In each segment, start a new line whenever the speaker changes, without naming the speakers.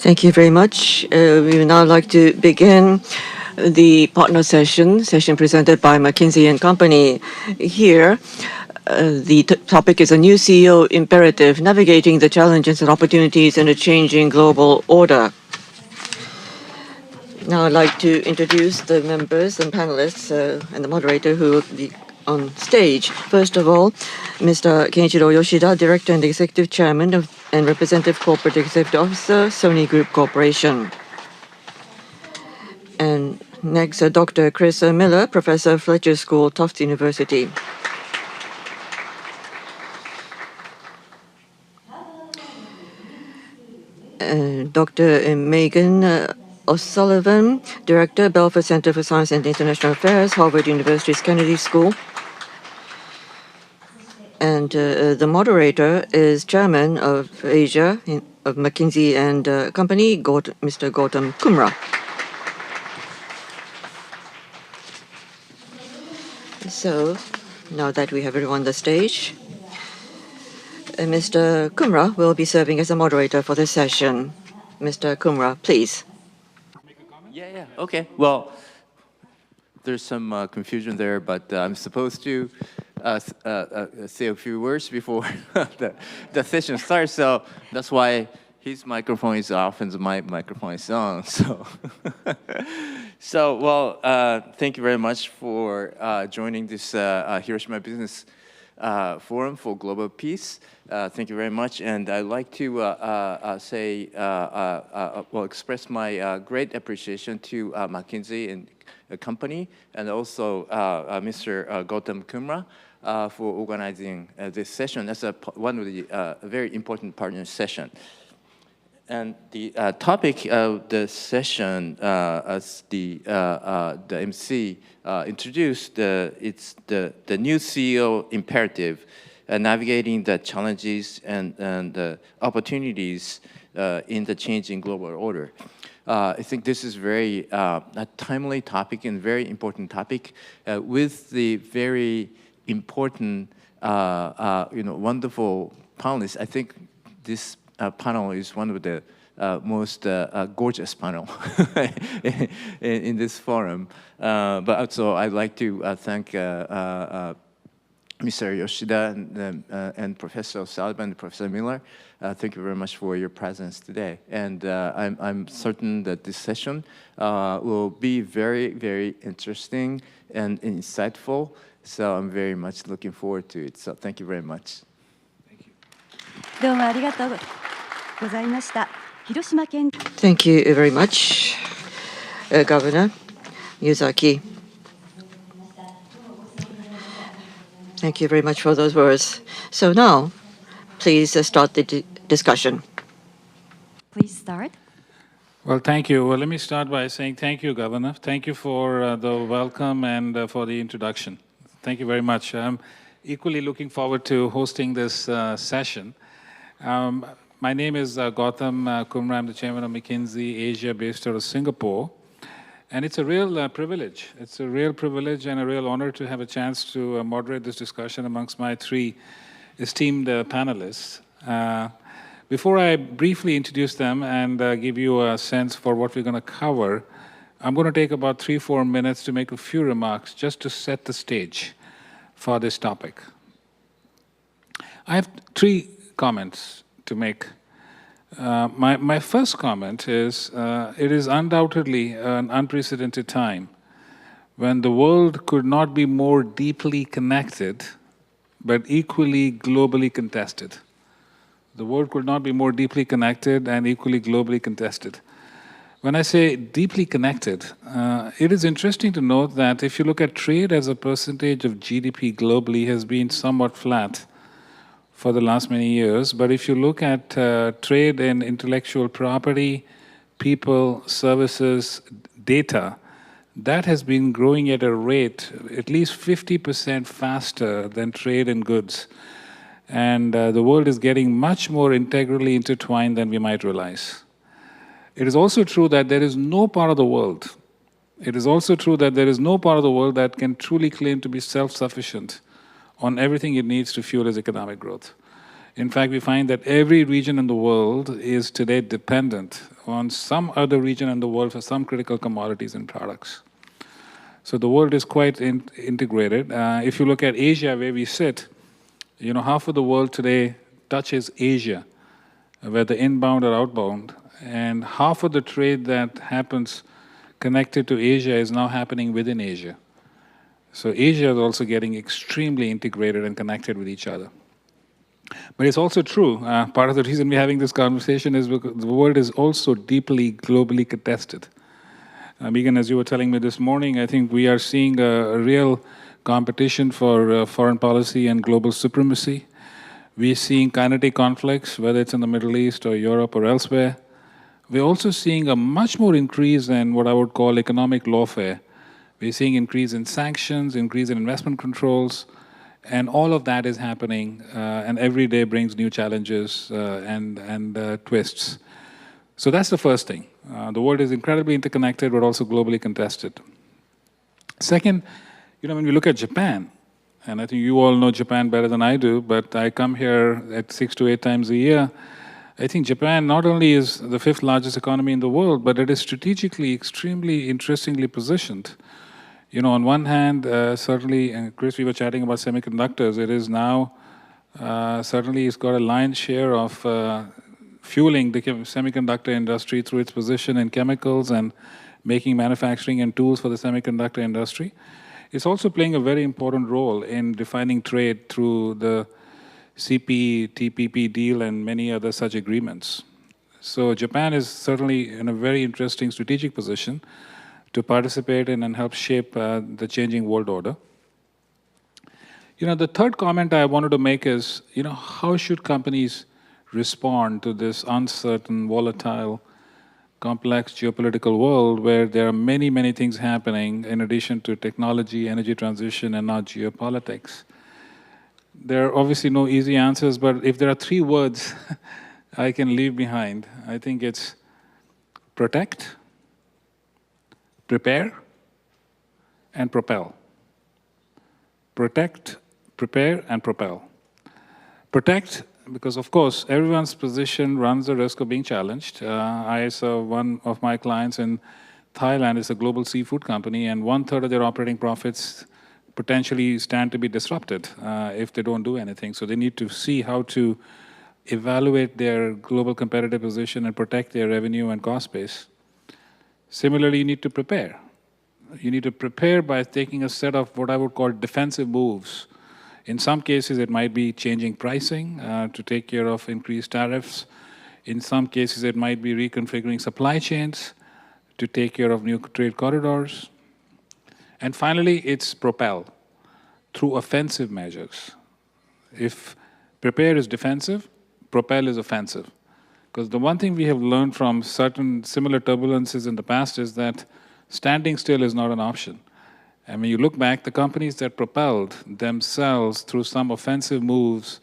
Thank you very much. We would now like to begin the partner session presented by McKinsey and Company. Here, the topic is a new CEO imperative, navigating the challenges and opportunities in a changing global order. Now I'd like to introduce the members and panelists and the moderator who will be on stage. First of all, Mr. Kenichiro Yoshida, Director and Executive Chairman and Representative Corporate Executive Officer, Sony Group Corporation. And next, Dr. Chris Miller, Professor, Fletcher School, Tufts University. Dr. Meghan O'Sullivan, Director, Belfer Center for Science and International Affairs, Harvard University's Kennedy School. And the moderator is Chairman of Asia of McKinsey and Company, Mr. Gautam KUMRA. So now that we have everyone on the stage, Mr. KUMRA will be serving as a moderator for this session. Mr. KUMRA, please.
Yeah. Okay. Well, there's some confusion there, but I'm supposed to say a few words before the session starts. So that's why his microphone is off and my microphone is on. Thank you very much for joining this Hiroshima Business Forum for Global Peace. Thank you very much, and I'd like to express my great appreciation to McKinsey and Company, and also Mr. Gautam KUMRA for organizing this session as one of the very important partner session. And the topic of the session, as the MC introduced, it's the new CEO imperative, navigating the challenges and the opportunities in the changing global order. I think this is very a timely topic and very important topic with the very important, wonderful panelists. I think this panel is one of the most gorgeous panel in this forum. But also I'd like to thank Mr. Yoshida and Professor Sullivan and Professor Miller. Thank you very much for your presence today. And I'm certain that this session will be very, very interesting and insightful. So I'm very much looking forward to it. So thank you very much. Thank you.
Thank you very much, Governor Yuzaki. Thank you very much for those words. So now, please start the discussion.
Please start.
Well, thank you. Well, let me start by saying thank you, Governor. Thank you for the welcome and for the introduction. Thank you very much. I'm equally looking forward to hosting this session. My name is Gautam KUMRA. I'm the chairman of McKinsey Asia, based out of Singapore. And it's a real privilege. It's a real privilege and a real honor to have a chance to moderate this discussion amongst my three esteemed panelists. Before I briefly introduce them and give you a sense for what we're going to cover, I'm going to take about 3-4 minutes to make a few remarks just to set the stage for this topic. I have 3 comments to make. My first comment is, it is undoubtedly an unprecedented time when the world could not be more deeply connected, but equally globally contested. The world could not be more deeply connected and equally globally contested. When I say deeply connected, it is interesting to note that if you look at trade as a percentage of GDP globally has been somewhat flat for the last many years. But if you look at trade in intellectual property, people, services, data, that has been growing at a rate at least 50% faster than trade in goods. And the world is getting much more integrally intertwined than we might realize. It is also true that there is no part of the world, that can truly claim to be self-sufficient on everything it needs to fuel its economic growth. In fact, we find that every region in the world is today dependent on some other region in the world for some critical commodities and products. So the world is quite integrated. If you look at Asia, where we sit, half of the world today touches Asia, whether inbound or outbound, and half of the trade that happens connected to Asia is now happening within Asia. So Asia is also getting extremely integrated and connected with each other. But it's also true, part of the reason we're having this conversation is because the world is also deeply globally contested. Meghan, as you were telling me this morning, I think we are seeing a real competition for foreign policy and global supremacy. We're seeing kinetic conflicts, whether it's in the Middle East or Europe or elsewhere. We're also seeing a much more increase in what I would call economic lawfare. We're seeing increase in sanctions, increase in investment controls, and all of that is happening, and every day brings new challenges and twists. So that's the first thing. The world is incredibly interconnected, but also globally contested. Second, when we look at Japan, and I think you all know Japan better than I do, but I come here at 6 to 8 times a year. I think Japan not only is the 5th largest economy in the world, but it is strategically extremely interestingly positioned. On one hand, certainly, and Chris, we were chatting about semiconductors, it is now, certainly it's got a lion's share of fueling the semiconductor industry through its position in chemicals and making manufacturing and tools for the semiconductor industry. It's also playing a very important role in defining trade through the CPTPP deal and many other such agreements. So Japan is certainly in a very interesting strategic position to participate in and help shape the changing world order. The third comment I wanted to make is, how should companies respond to this uncertain, volatile, complex geopolitical world where there are many, many things happening in addition to technology, energy transition, and now geopolitics? There are obviously no easy answers, but if there are 3 words I can leave behind, I think it's protect, prepare, and propel. Protect, prepare, and propel. Protect, because of course, everyone's position runs the risk of being challenged. I saw one of my clients in Thailand is a global seafood company, and 1/3 of their operating profits potentially stand to be disrupted if they don't do anything. So they need to see how to evaluate their global competitive position and protect their revenue and cost base. Similarly, you need to prepare. You need to prepare by taking a set of what I would call defensive moves. In some cases, it might be changing pricing to take care of increased tariffs. In some cases, it might be reconfiguring supply chains to take care of new trade corridors. And finally, it's propel through offensive measures. If prepare is defensive, propel is offensive. Because the one thing we have learned from certain similar turbulences in the past is that standing still is not an option. And when you look back, the companies that propelled themselves through some offensive moves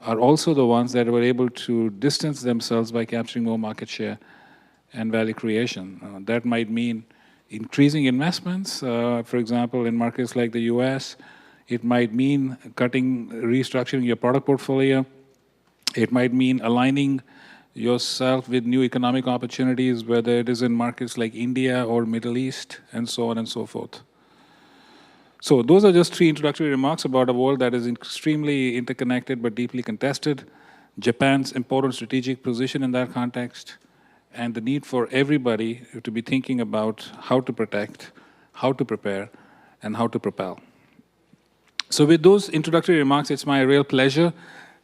are also the ones that were able to distance themselves by capturing more market share and value creation. That might mean increasing investments, for example, in markets like the US. It might mean restructuring your product portfolio. It might mean aligning yourself with new economic opportunities, whether it is in markets like India or Middle East, and so on and so forth. So those are just 3 introductory remarks about a world that is extremely interconnected but deeply contested, Japan's important strategic position in that context, and the need for everybody to be thinking about how to protect, how to prepare, and how to propel. So with those introductory remarks, it's my real pleasure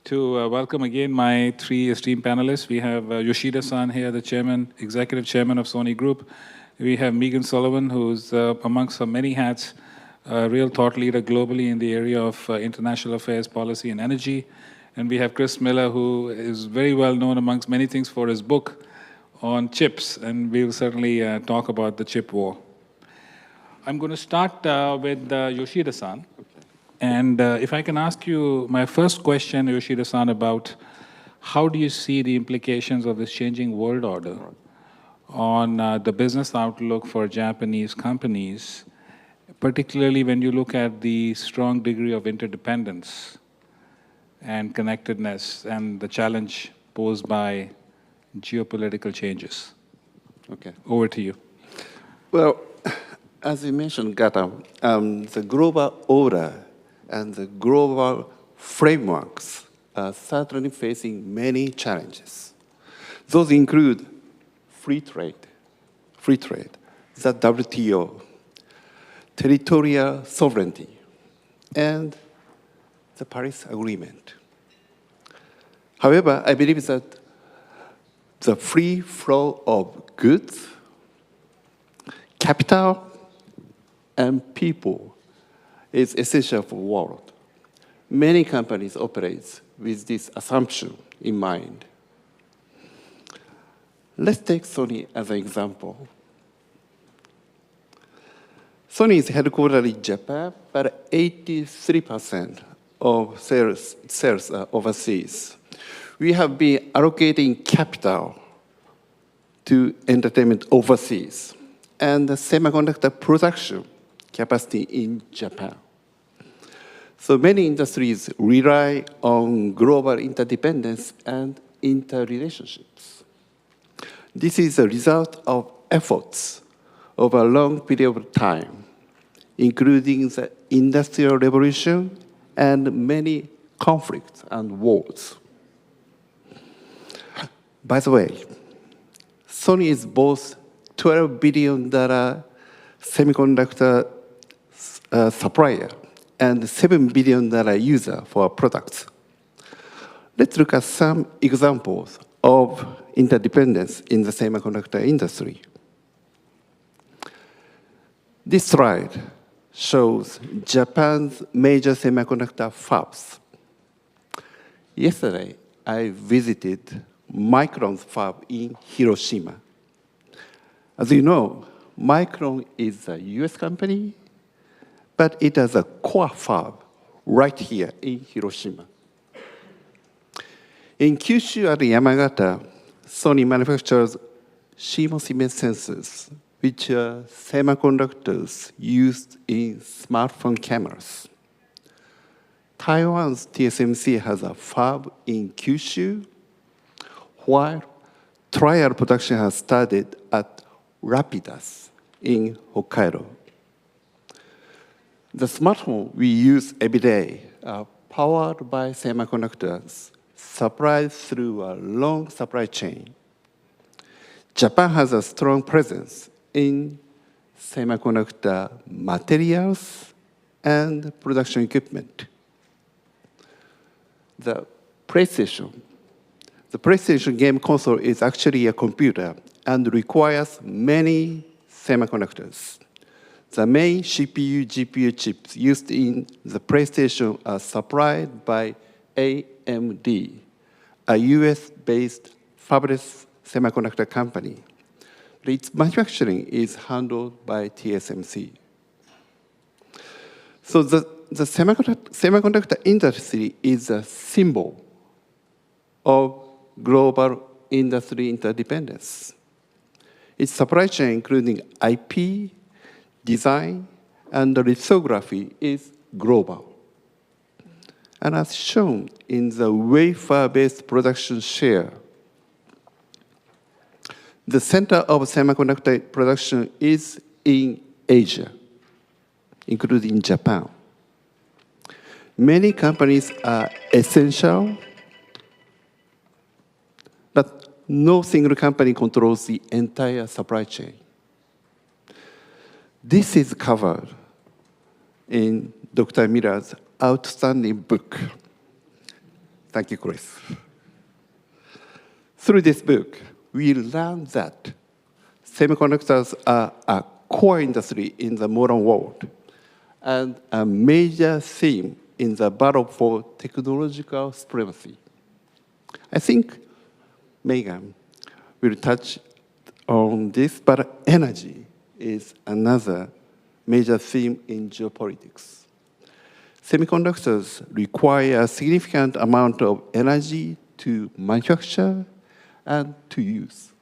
to welcome again my 3 esteemed panelists. We have Yoshida-san here, the chairman, executive chairman of Sony Group. We have Meghan Sullivan, who's amongst her many hats, a real thought leader globally in the area of international affairs, policy, and energy. And we have Chris Miller, who is very well known amongst many things for his book on chips, and we'll certainly talk about the chip war. I'm going to start with Yoshida-san. And if I can ask you my first question, Yoshida-san, about how do you see the implications of this changing world order on the business outlook for Japanese companies, particularly when you look at the strong degree of interdependence and connectedness and the challenge posed by geopolitical changes.
Okay.
Over to you.
Well, as you mentioned, Gautam, the global order and the global frameworks are certainly facing many challenges. Those include free trade, the WTO, territorial sovereignty, and the Paris Agreement. However, I believe that the free flow of goods, capital, and people is essential for the world. Many companies operate with this assumption in mind. Let's take Sony as an example. Sony is headquartered in Japan, but 83% of sales are overseas. We have been allocating capital to entertainment overseas and the semiconductor production capacity in Japan. So many industries rely on global interdependence and interrelationships. This is a result of efforts over a long period of time, including the Industrial Revolution and many conflicts and wars. By the way, Sony is both $12 billion semiconductor supplier and $7 billion user for our products. Let's look at some examples of interdependence in the semiconductor industry. This slide shows Japan's major semiconductor fabs. Yesterday, I visited Micron's fab in Hiroshima. As you know, Micron is a US company, but it has a core fab right here in Hiroshima. In Kyushu at Yamagata, Sony manufactures CMOS image sensors, which are semiconductors used in smartphone cameras. Taiwan's TSMC has a fab in Kyushu, while trial production has started at Rapidas in Hokkaido. The smartphone we use every day are powered by semiconductors supplied through a long supply chain. Japan has a strong presence in semiconductor materials and production equipment. The PlayStation game console is actually a computer and requires many semiconductors. The main CPU, GPU chips used in the PlayStation are supplied by AMD, a US-based fabless semiconductor company. Its manufacturing is handled by TSMC. So the semiconductor industry is a symbol of global industry interdependence. Its supply chain, including IP, design, and lithography, is global. And as shown in the wafer-based production share, the center of semiconductor production is in Asia, including Japan. Many companies are essential, but no single company controls the entire supply chain. This is covered in Dr. Miller's outstanding book. Thank you, Chris. Through this book, we learned that semiconductors are a core industry in the modern world and a major theme in the battle for technological supremacy. I think Meghan will touch on this, but energy is another major theme in geopolitics. Semiconductors require a significant amount of energy to manufacture and to use.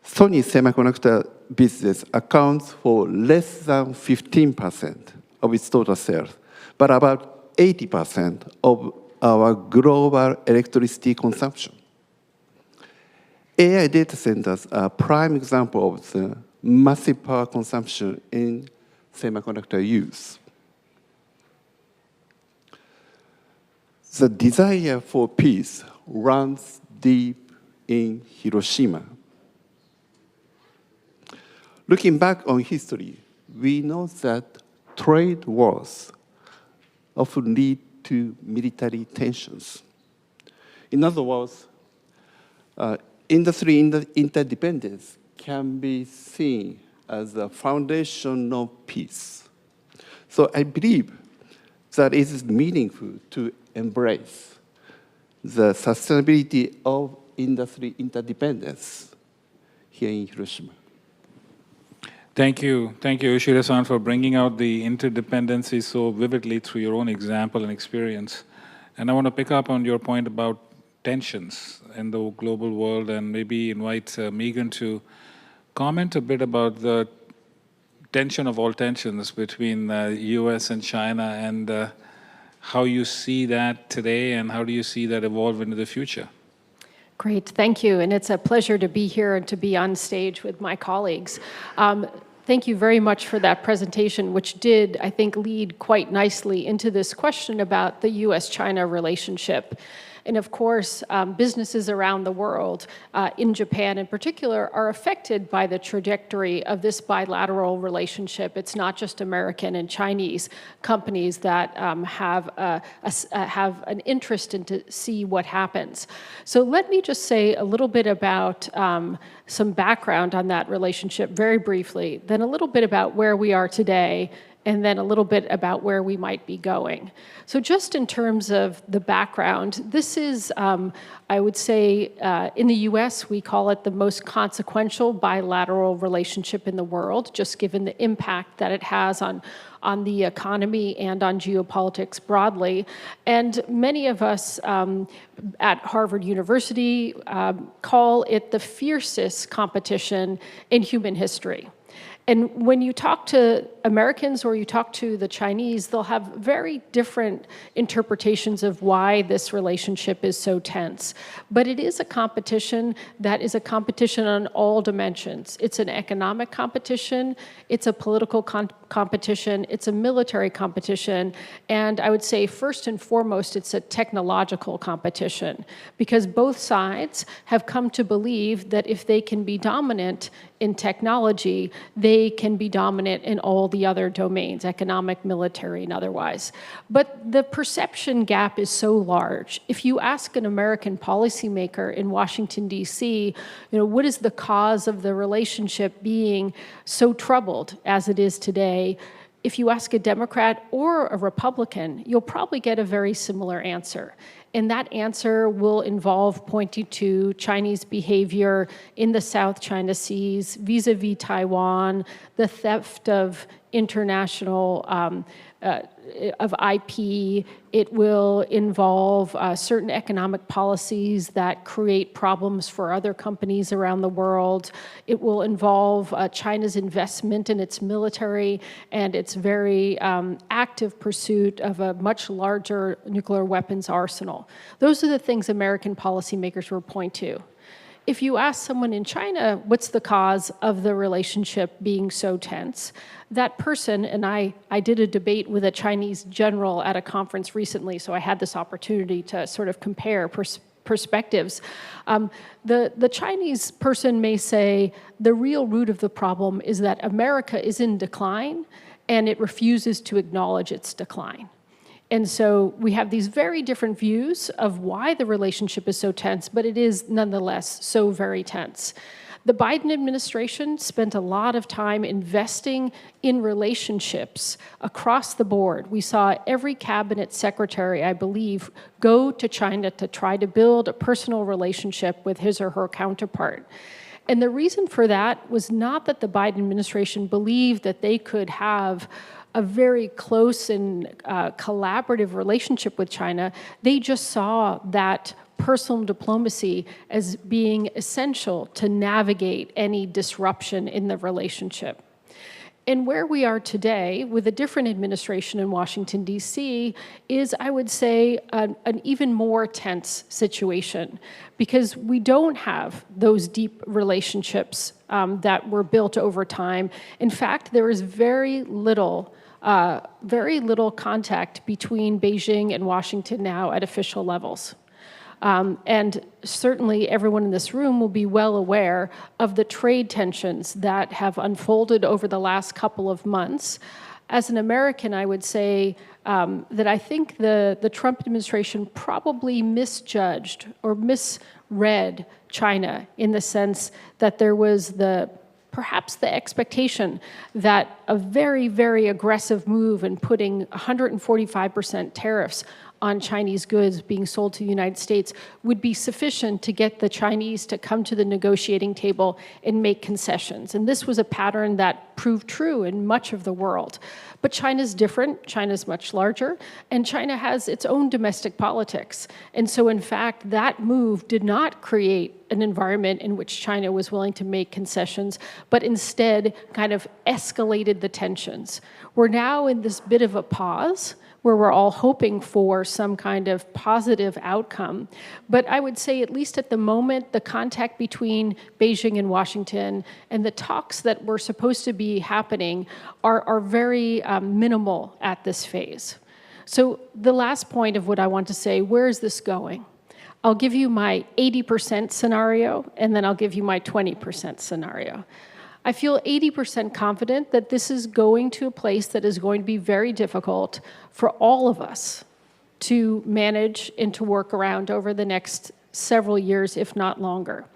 Sony's semiconductor business accounts for less than 15% of its total sales, but about 80% of our global electricity consumption. AI data centers are a prime example of the massive power consumption in semiconductor use. The desire for peace runs deep in Hiroshima. Looking back on history, we know that trade wars often lead to military tensions. In other words, industry interdependence can be seen as a foundation of peace. So I believe that it is meaningful to embrace the sustainability of industry interdependence here in Hiroshima.
Thank you, Yoshida-san, for bringing out the interdependency so vividly through your own example and experience. And I want to pick up on your point about tensions in the global world and maybe invite Meghan to comment a bit about the tension of all tensions between the US and China and how you see that today and how do you see that evolve into the future?
Great, thank you. And it's a pleasure to be here and to be on stage with my colleagues. Thank you very much for that presentation, which did, I think, lead quite nicely into this question about the US-China relationship. And of course, businesses around the world, in Japan in particular, are affected by the trajectory of this bilateral relationship. It's not just American and Chinese companies that have an interest in to see what happens. So let me just say a little bit about some background on that relationship very briefly, then a little bit about where we are today, and then a little bit about where we might be going. So just in terms of the background, this is, I would say, in the US, we call it the most consequential bilateral relationship in the world, just given the impact that it has on the economy and on geopolitics broadly. And many of us at Harvard University call it the fiercest competition in human history. And when you talk to Americans or you talk to the Chinese, they'll have very different interpretations of why this relationship is so tense. But it is a competition that is a competition on all dimensions. It's an economic competition, it's a political competition, it's a military competition, and I would say first and foremost, it's a technological competition, because both sides have come to believe that if they can be dominant in technology, they can be dominant in all the other domains, economic, military, and otherwise. But the perception gap is so large. If you ask an American policymaker in Washington, D.C., what is the cause of the relationship being so troubled as it is today? If you ask a Democrat or a Republican, you'll probably get a very similar answer. And that answer will involve pointing to Chinese behavior in the South China Seas, vis-a-vis Taiwan, the theft of international of IP. It will involve certain economic policies that create problems for other companies around the world. It will involve China's investment in its military and its very active pursuit of a much larger nuclear weapons arsenal. Those are the things American policymakers will point to. If you ask someone in China, what's the cause of the relationship being so tense, that person, and I did a debate with a Chinese general at a conference recently, so I had this opportunity to sort of compare perspectives. The Chinese person may say the real root of the problem is that America is in decline and it refuses to acknowledge its decline. And so we have these very different views of why the relationship is so tense, but it is nonetheless so very tense. The Biden administration spent a lot of time investing in relationships across the board. We saw every cabinet secretary, I believe, go to China to try to build a personal relationship with his or her counterpart. And the reason for that was not that the Biden administration believed that they could have a very close and collaborative relationship with China. They just saw that personal diplomacy as being essential to navigate any disruption in the relationship. And where we are today, with a different administration in Washington, D.C., is, I would say, an even more tense situation, because we don't have those deep relationships that were built over time. In fact, there is very little contact between Beijing and Washington now at official levels. And certainly everyone in this room will be well aware of the trade tensions that have unfolded over the last couple of months. As an American, I would say that I think the Trump administration probably misjudged or misread China, in the sense that there was perhaps the expectation that a very, very aggressive move in putting 145% tariffs on Chinese goods being sold to the United States would be sufficient to get the Chinese to come to the negotiating table and make concessions. And this was a pattern that proved true in much of the world. But China's different, China's much larger, and China has its own domestic politics. And so in fact, that move did not create an environment in which China was willing to make concessions, but instead kind of escalated the tensions. We're now in this bit of a pause, where we're all hoping for some kind of positive outcome. But I would say, at least at the moment, the contact between Beijing and Washington and the talks that were supposed to be happening are very minimal at this phase. So the last point of what I want to say, where is this going? I'll give you my 80% scenario, and then I'll give you my 20% scenario. I feel 80% confident that this is going to a place that is going to be very difficult for all of us to manage and to work around over the next several years, if not longer.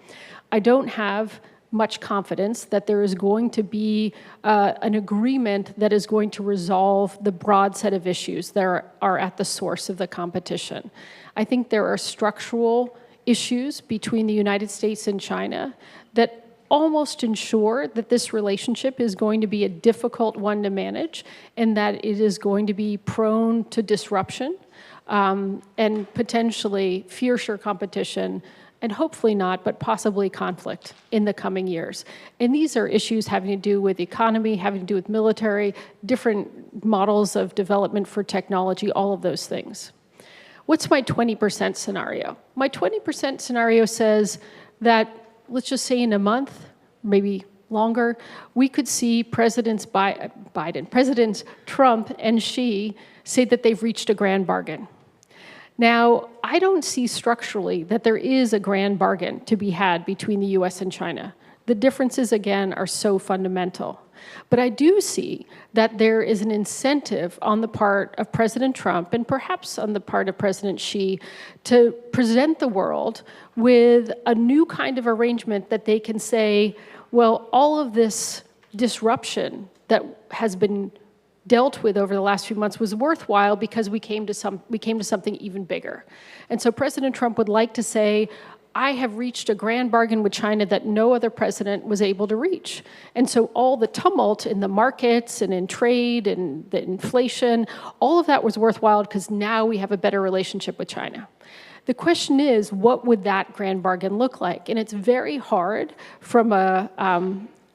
I don't have much confidence that there is going to be an agreement that is going to resolve the broad set of issues that are at the source of the competition. I think there are structural issues between the United States and China that almost ensure that this relationship is going to be a difficult one to manage, and that it is going to be prone to disruption and potentially fiercer competition, and hopefully not, but possibly conflict in the coming years. And these are issues having to do with economy, having to do with military, different models of development for technology, all of those things. What's my 20% scenario? My 20% scenario says that, let's just say in a month, maybe longer, we could see President Trump and Xi say that they've reached a grand bargain. Now, I don't see structurally that there is a grand bargain to be had between the US and China. The differences, again, are so fundamental. But I do see that there is an incentive on the part of President Trump, and perhaps on the part of President Xi, to present the world with a new kind of arrangement that they can say, well, all of this disruption that has been dealt with over the last few months was worthwhile because we came to something even bigger. And so President Trump would like to say, I have reached a grand bargain with China that no other president was able to reach. And so all the tumult in the markets and in trade and the inflation, all of that was worthwhile because now we have a better relationship with China. The question is, what would that grand bargain look like? And it's very hard from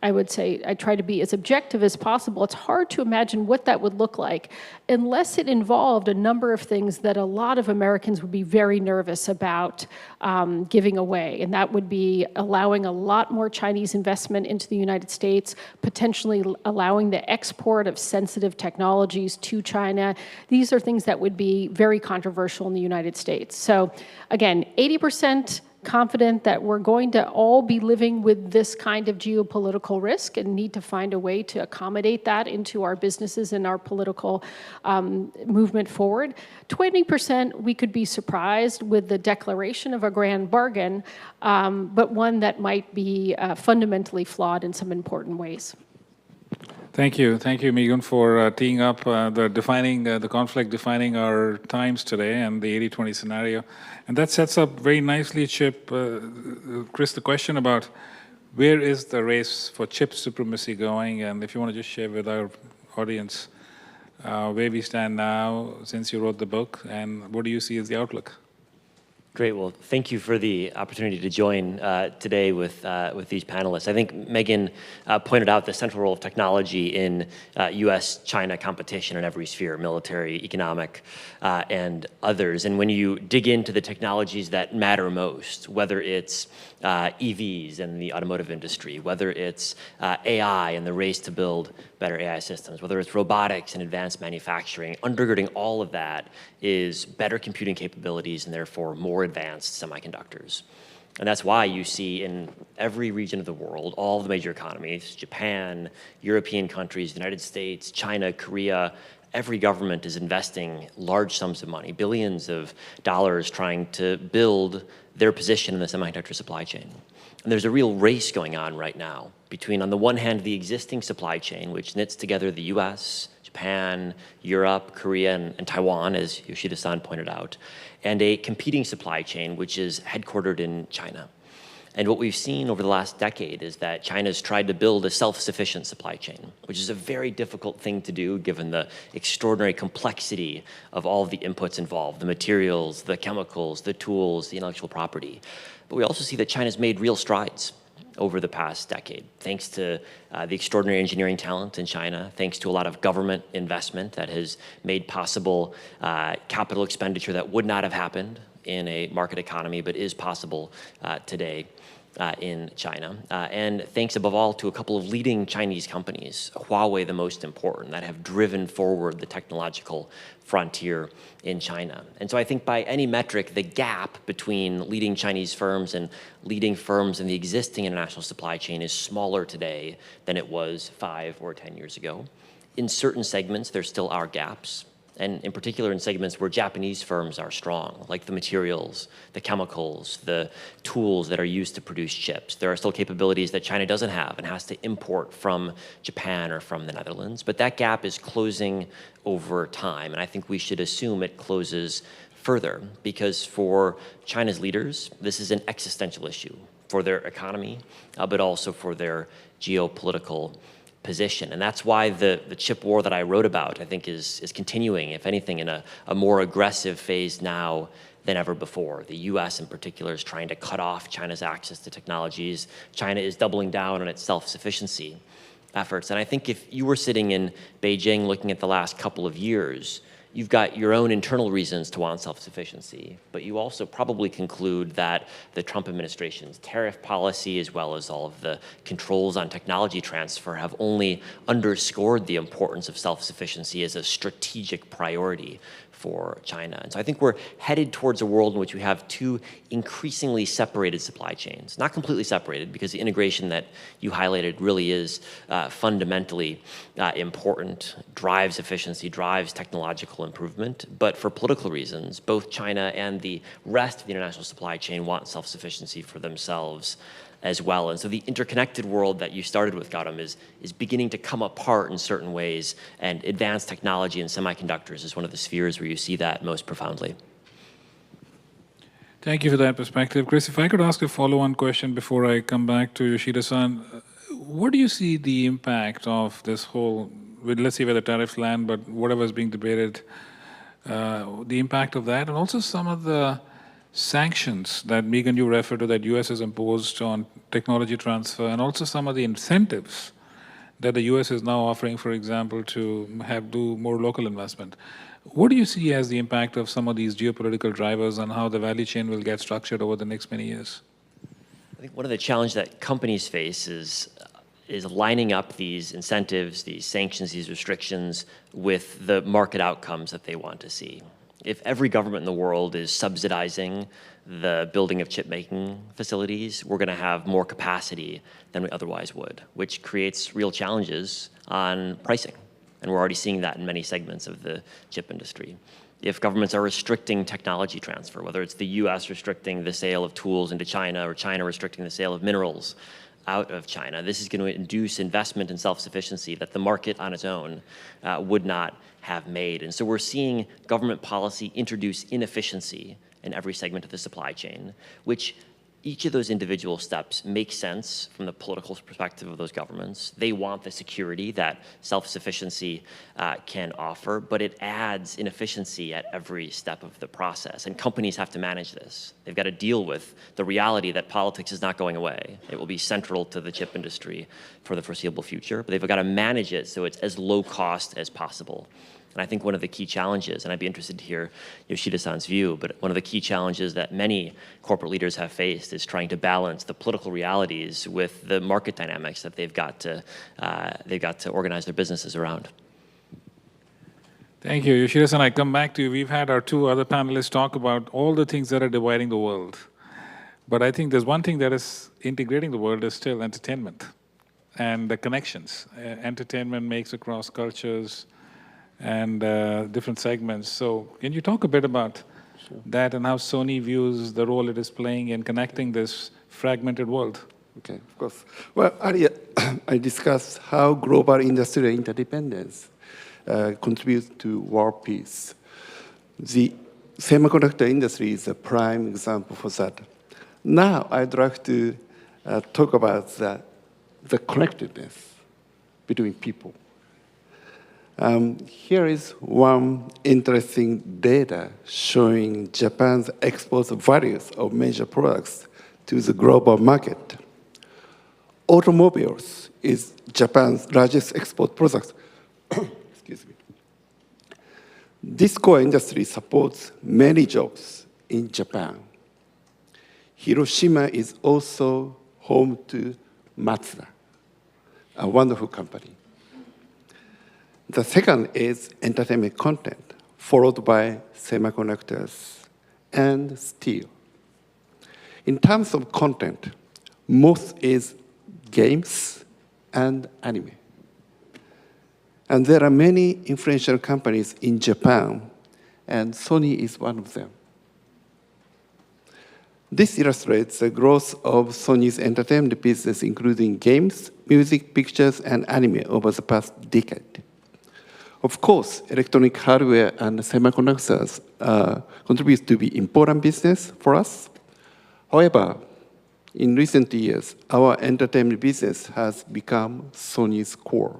I would say, I try to be as objective as possible. It's hard to imagine what that would look like unless it involved a number of things that a lot of Americans would be very nervous about giving away. And that would be allowing a lot more Chinese investment into the United States, potentially allowing the export of sensitive technologies to China. These are things that would be very controversial in the United States. So again, 80% confident that we're going to all be living with this kind of geopolitical risk and need to find a way to accommodate that into our businesses and our political movement forward. 20%, we could be surprised with the declaration of a grand bargain, but one that might be fundamentally flawed in some important ways.
Thank you, Meghan, for teeing up the conflict defining our times today and the 80-20 scenario. And that sets up very nicely, Chip, Chris, the question about where is the race for chip supremacy going? And if you want to just share with our audience where we stand now since you wrote the book, and what do you see as the outlook?
Great. Well, thank you for the opportunity to join today with these panelists. I think Meghan pointed out the central role of technology in U.S.-China competition in every sphere, military, economic, and others. And when you dig into the technologies that matter most, whether it's EVs and the automotive industry, whether it's AI and the race to build better AI systems, whether it's robotics and advanced manufacturing, undergirding all of that is better computing capabilities and therefore more advanced semiconductors. And that's why you see in every region of the world, all the major economies, Japan, European countries, the United States, China, Korea, every government is investing large sums of money, billions of dollars, trying to build their position in the semiconductor supply chain. And there's a real race going on right now between, on the one hand, the existing supply chain, which knits together the US, Japan, Europe, Korea, and Taiwan, as Yoshida-san pointed out, and a competing supply chain, which is headquartered in China. And what we've seen over the last decade is that China's tried to build a self-sufficient supply chain, which is a very difficult thing to do given the extraordinary complexity of all of the inputs involved, the materials, the chemicals, the tools, the intellectual property. But we also see that China's made real strides over the past decade, thanks to the extraordinary engineering talent in China, thanks to a lot of government investment that has made possible capital expenditure that would not have happened in a market economy, but is possible today in China. And thanks above all to a couple of leading Chinese companies, Huawei the most important, that have driven forward the technological frontier in China. And so I think by any metric, the gap between leading Chinese firms and leading firms in the existing international supply chain is smaller today than it was 5 or 10 years ago. In certain segments, there still are gaps, and in particular in segments where Japanese firms are strong, like the materials, the chemicals, the tools that are used to produce chips. There are still capabilities that China doesn't have and has to import from Japan or from the Netherlands, but that gap is closing over time, and I think we should assume it closes further, because for China's leaders, this is an existential issue for their economy, but also for their geopolitical position. And that's why the chip war that I wrote about, I think, is continuing, if anything, in a more aggressive phase now than ever before. The US in particular is trying to cut off China's access to technologies. China is doubling down on its self-sufficiency efforts. And I think if you were sitting in Beijing looking at the last couple of years, you've got your own internal reasons to want self-sufficiency, but you also probably conclude that the Trump administration's tariff policy, as well as all of the controls on technology transfer, have only underscored the importance of self-sufficiency as a strategic priority for China. And so I think we're headed towards a world in which we have two increasingly separated supply chains. Not completely separated, because the integration that you highlighted really is fundamentally important, drives efficiency, drives technological improvement. But for political reasons, both China and the rest of the international supply chain want self-sufficiency for themselves as well. And so the interconnected world that you started with, Gautam, is beginning to come apart in certain ways, and advanced technology and semiconductors is one of the spheres where you see that most profoundly.
Thank you for that perspective. Chris, if I could ask a follow-on question before I come back to Yoshida-san. What do you see the impact of this whole, let's see where the tariffs land, but whatever is being debated, the impact of that, and also some of the sanctions that Meghan, you referred to, that US has imposed on technology transfer, and also some of the incentives that the US is now offering, for example, to do more local investment. What do you see as the impact of some of these geopolitical drivers on how the value chain will get structured over the next many years?
I think one of the challenges that companies face is lining up these incentives, these sanctions, these restrictions with the market outcomes that they want to see. If every government in the world is subsidizing the building of chip-making facilities, we're going to have more capacity than we otherwise would, which creates real challenges on pricing. And we're already seeing that in many segments of the chip industry. If governments are restricting technology transfer, whether it's the US restricting the sale of tools into China or China restricting the sale of minerals out of China, this is going to induce investment in self-sufficiency that the market on its own would not have made. And so we're seeing government policy introduce inefficiency in every segment of the supply chain, which each of those individual steps make sense from the political perspective of those governments. They want the security that self-sufficiency can offer, but it adds inefficiency at every step of the process. And companies have to manage this. They've got to deal with the reality that politics is not going away. It will be central to the chip industry for the foreseeable future, but they've got to manage it so it's as low cost as possible. And I think one of the key challenges, and I'd be interested to hear Yoshida-san's view, but one of the key challenges that many corporate leaders have faced is trying to balance the political realities with the market dynamics that they've got to organize their businesses around.
Thank you. Yoshida-san, I come back to you. We've had our two other panelists talk about all the things that are dividing the world. But I think there's one thing that is integrating the world is still entertainment and the connections. Entertainment makes across cultures and different segments. So can you talk a bit about that and how Sony views the role it is playing in connecting this fragmented world?
Okay, of course. Well, earlier I discussed how global industrial interdependence contributes to world peace. The semiconductor industry is a prime example for that. Now I'd like to talk about the connectedness between people. Here is one interesting data showing Japan's export values of major products to the global market. Automobiles is Japan's largest export product. Excuse me. This core industry supports many jobs in Japan. Hiroshima is also home to Mazda, a wonderful company. The second is entertainment content, followed by semiconductors and steel. In terms of content, most is games and anime. And there are many influential companies in Japan, and Sony is one of them. This illustrates the growth of Sony's entertainment business, including games, music, pictures, and anime over the past decade. Of course, electronic hardware and semiconductors contribute to be important business for us. However, in recent years, our entertainment business has become Sony's core.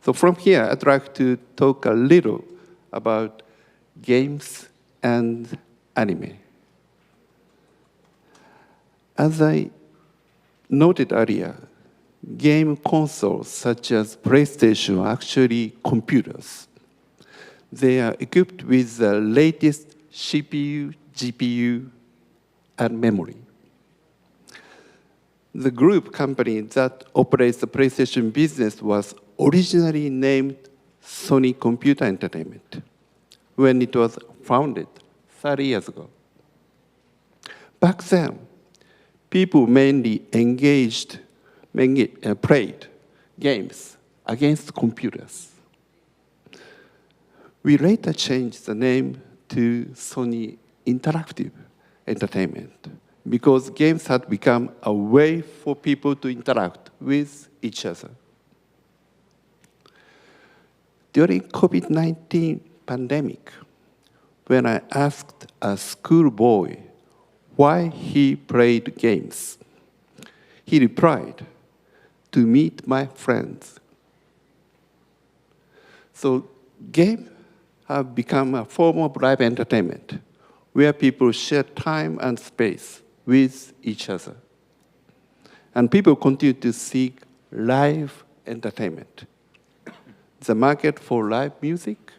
So from here, I'd like to talk a little about games and anime. As I noted earlier, game consoles such as PlayStation are actually computers. They are equipped with the latest CPU, GPU, and memory. The group company that operates the PlayStation business was originally named Sony Computer Entertainment when it was founded 30 years ago. Back then, people mainly played games against computers. We later changed the name to Sony Interactive Entertainment because games had become a way for people to interact with each other. During COVID-19 pandemic, when I asked a schoolboy why he played games, he replied, "To meet my friends." So games have become a form of live entertainment where people share time and space with each other. And people continue to seek live entertainment. The market for live music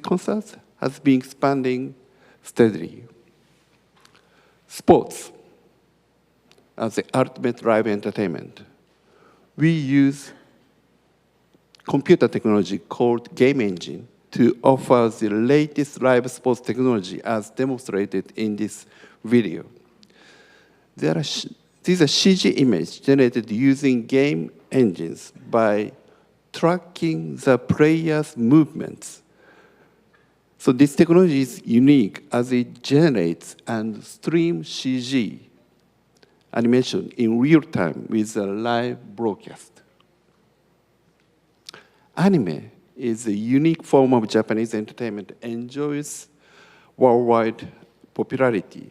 concerts, has been expanding steadily. Sports as the ultimate live entertainment. We use computer technology called game engine to offer the latest live sports technology as demonstrated in this video. These are CG images generated using game engines by tracking the player's movements. So this technology is unique as it generates and streams CG animation in real time with a live broadcast. Anime is a unique form of Japanese entertainment, enjoys worldwide popularity.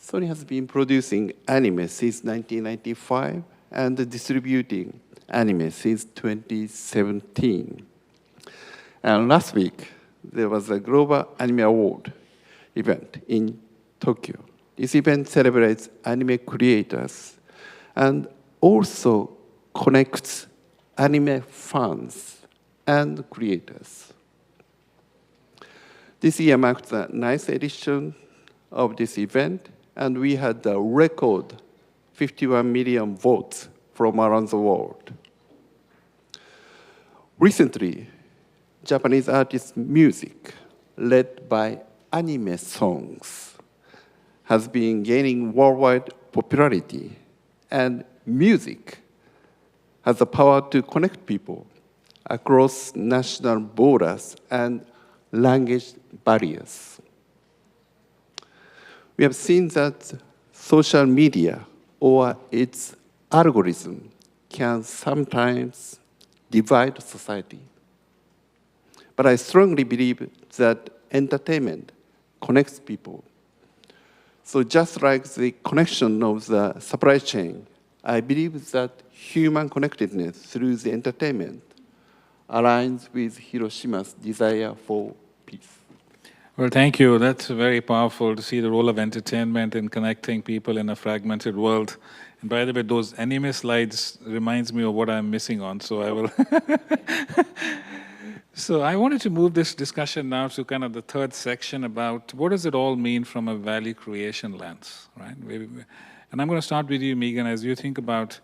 Sony has been producing anime since 1995 and distributing anime since 2017. And last week, there was a Global Anime Award event in Tokyo. This event celebrates anime creators and also connects anime fans and creators. This year marked the 9th edition of this event, and we had a record 51 million votes from around the world. Recently, Japanese artists' music, led by anime songs, has been gaining worldwide popularity, and music has the power to connect people across national borders and language barriers. We have seen that social media or its algorithm can sometimes divide society. But I strongly believe that entertainment connects people. So just like the connection of the supply chain, I believe that human connectedness through the entertainment aligns with Hiroshima's desire for peace.
Well, thank you. That's very powerful to see the role of entertainment in connecting people in a fragmented world. And by the way, those anime slides reminds me of what I'm missing on, so I will. So I wanted to move this discussion now to kind of the third section about what does it all mean from a value creation lens, right? And I'm going to start with you, Meghan, as you think about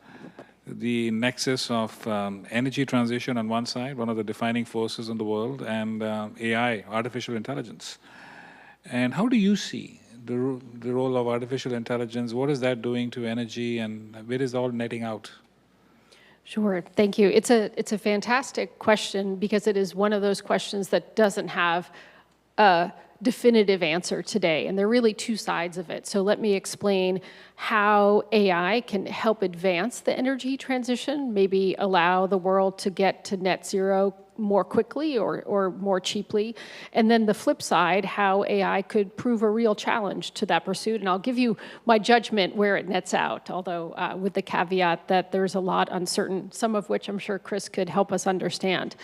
the nexus of energy transition on one side, one of the defining forces in the world, and AI, artificial intelligence. And how do you see the role of artificial intelligence? What is that doing to energy, and where is it all netting out?
Sure, thank you. It's a fantastic question because it is one of those questions that doesn't have a definitive answer today, and there are really two sides of it. So let me explain how AI can help advance the energy transition, maybe allow the world to get to net zero more quickly or more cheaply. And then the flip side, how AI could prove a real challenge to that pursuit. And I'll give you my judgment where it nets out, although with the caveat that there's a lot uncertain, some of which I'm sure Chris could help us understand.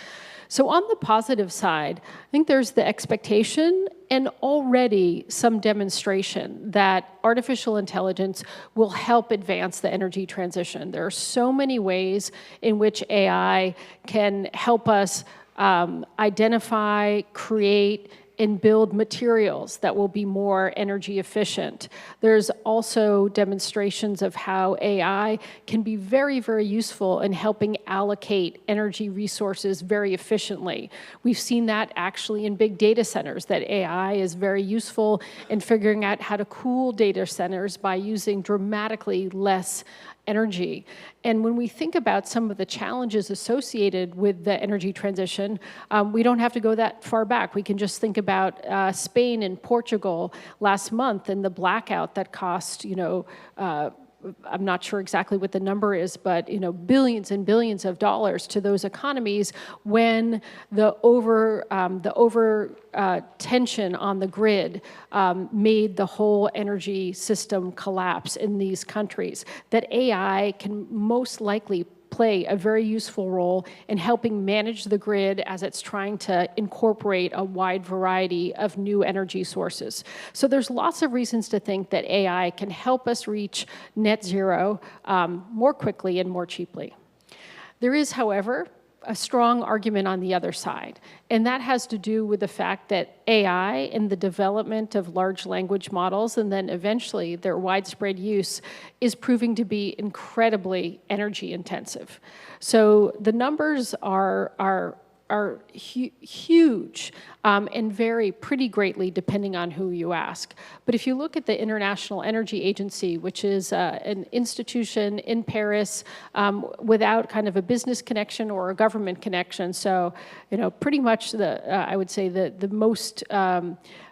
So on the positive side, I think there's the expectation and already some demonstration that artificial intelligence will help advance the energy transition. There are so many ways in which AI can help us identify, create, and build materials that will be more energy efficient. There's also demonstrations of how AI can be very, very useful in helping allocate energy resources very efficiently. We've seen that actually in big data centers, that AI is very useful in figuring out how to cool data centers by using dramatically less energy. And when we think about some of the challenges associated with the energy transition, we don't have to go that far back. We can just think about Spain and Portugal last month and the blackout that cost, I'm not sure exactly what the number is, but billions and billions of dollars to those economies when the over tension on the grid made the whole energy system collapse in these countries. That AI can most likely play a very useful role in helping manage the grid as it's trying to incorporate a wide variety of new energy sources. So there's lots of reasons to think that AI can help us reach net zero more quickly and more cheaply. There is, however, a strong argument on the other side, and that has to do with the fact that AI and the development of large language models and then eventually their widespread use is proving to be incredibly energy intensive. So the numbers are huge and vary pretty greatly depending on who you ask. But if you look at the International Energy Agency, which is an institution in Paris without kind of a business connection or a government connection, so pretty much I would say the most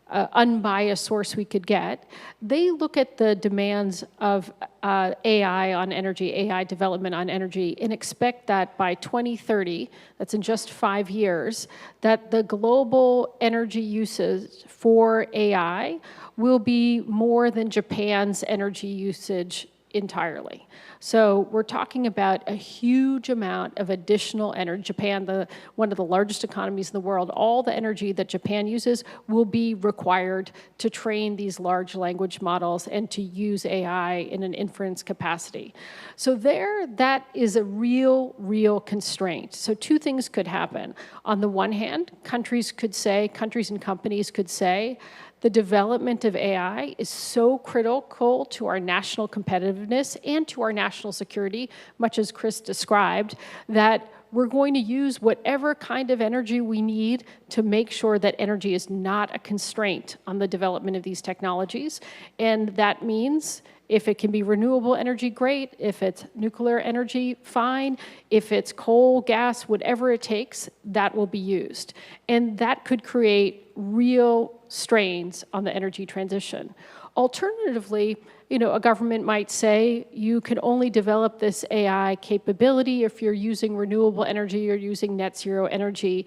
unbiased source we could get, they look at the demands of AI on energy, AI development on energy, and expect that by 2030, that's in just 5 years, that the global energy usage for AI will be more than Japan's energy usage entirely. So we're talking about a huge amount of additional energy. Japan, one of the largest economies in the world, all the energy that Japan uses will be required to train these large language models and to use AI in an inference capacity. So that is a real constraint. So two things could happen. On the one hand, countries and companies could say, the development of AI is so critical to our national competitiveness and to our national security, much as Chris described, that we're going to use whatever kind of energy we need to make sure that energy is not a constraint on the development of these technologies. And that means if it can be renewable energy, great. If it's nuclear energy, fine. If it's coal, gas, whatever it takes, that will be used. And that could create real strains on the energy transition. Alternatively, a government might say you can only develop this AI capability if you're using renewable energy or using net zero energy.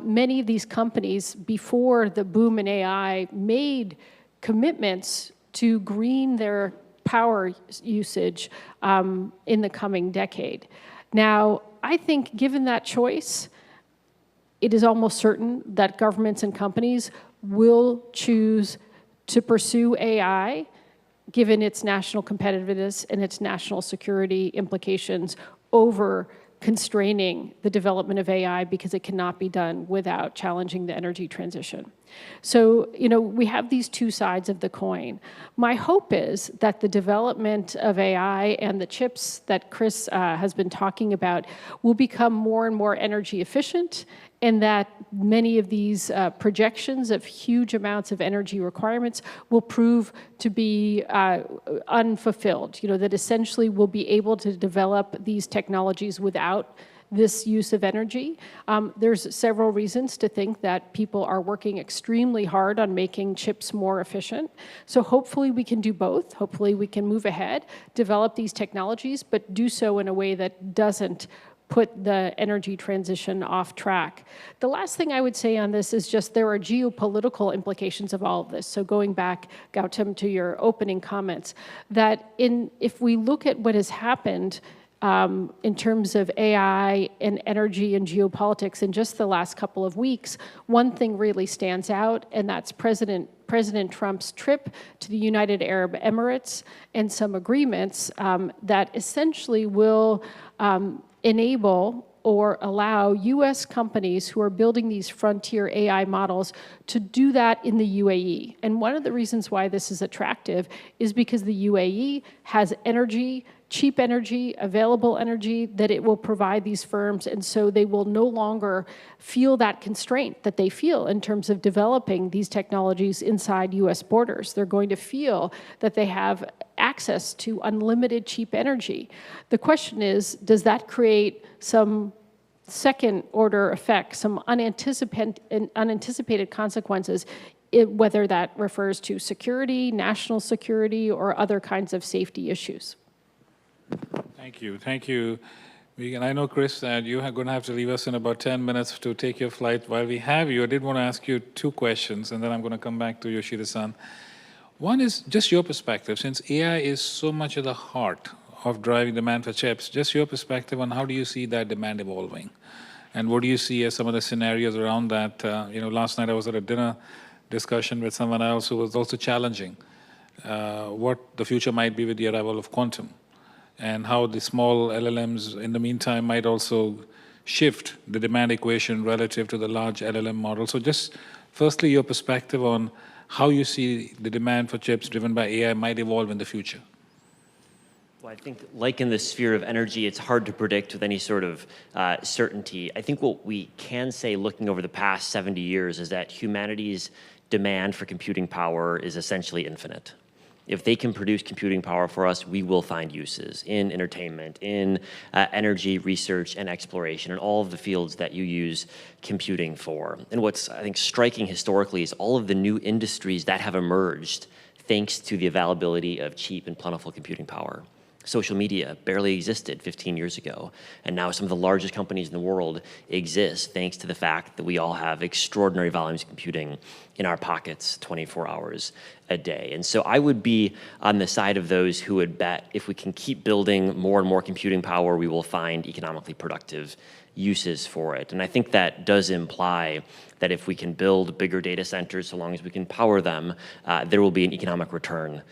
Many of these companies, before the boom in AI, made commitments to green their power usage in the coming decade. Now, I think given that choice, it is almost certain that governments and companies will choose to pursue AI given its national competitiveness and its national security implications over constraining the development of AI because it cannot be done without challenging the energy transition. So, we have these two sides of the coin. My hope is that the development of AI and the chips that Chris has been talking about will become more and more energy efficient, and that many of these projections of huge amounts of energy requirements will prove to be unfulfilled, that essentially we'll be able to develop these technologies without this use of energy. There's several reasons to think that people are working extremely hard on making chips more efficient. So hopefully we can do both. Hopefully we can move ahead, develop these technologies, but do so in a way that doesn't put the energy transition off track. The last thing I would say on this is just there are geopolitical implications of all of this. So going back, Gautam, to your opening comments, that if we look at what has happened in terms of AI and energy and geopolitics in just the last couple of weeks, one thing really stands out, and that's President Trump's trip to the United Arab Emirates and some agreements that essentially will enable or allow U.S. companies who are building these frontier AI models to do that in the UAE. And one of the reasons why this is attractive is because the UAE has energy, cheap energy, available energy that it will provide these firms, and so they will no longer feel that constraint that they feel in terms of developing these technologies inside US borders. They're going to feel that they have access to unlimited cheap energy. The question is, does that create some second-order effects, some unanticipated consequences, whether that refers to security, national security, or other kinds of safety issues?
Thank you. Meghan, I know, Chris, that you are going to have to leave us in about 10 minutes to take your flight. While we have you, I did want to ask you two questions, and then I'm going to come back to Yoshida-san. One is just your perspective, since AI is so much at the heart of driving demand for chips, just your perspective on how do you see that demand evolving? And what do you see as some of the scenarios around that? Last night I was at a dinner discussion with someone else who was also challenging what the future might be with the arrival of quantum, and how the small LLMs in the meantime might also shift the demand equation relative to the large LLM model. So just firstly, your perspective on how you see the demand for chips driven by AI might evolve in the future.
Well, I think like in the sphere of energy, it's hard to predict with any sort of certainty. I think what we can say looking over the past 70 years is that humanity's demand for computing power is essentially infinite. If they can produce computing power for us, we will find uses in entertainment, in energy research and exploration, and all of the fields that you use computing for. And what's, I think, striking historically is all of the new industries that have emerged thanks to the availability of cheap and plentiful computing power. Social media barely existed 15 years ago, and now some of the largest companies in the world exist thanks to the fact that we all have extraordinary volumes of computing in our pockets 24 hours a day. And so I would be on the side of those who would bet if we can keep building more and more computing power, we will find economically productive uses for it. And I think that does imply that if we can build bigger data centers, so long as we can power them, there will be an economic return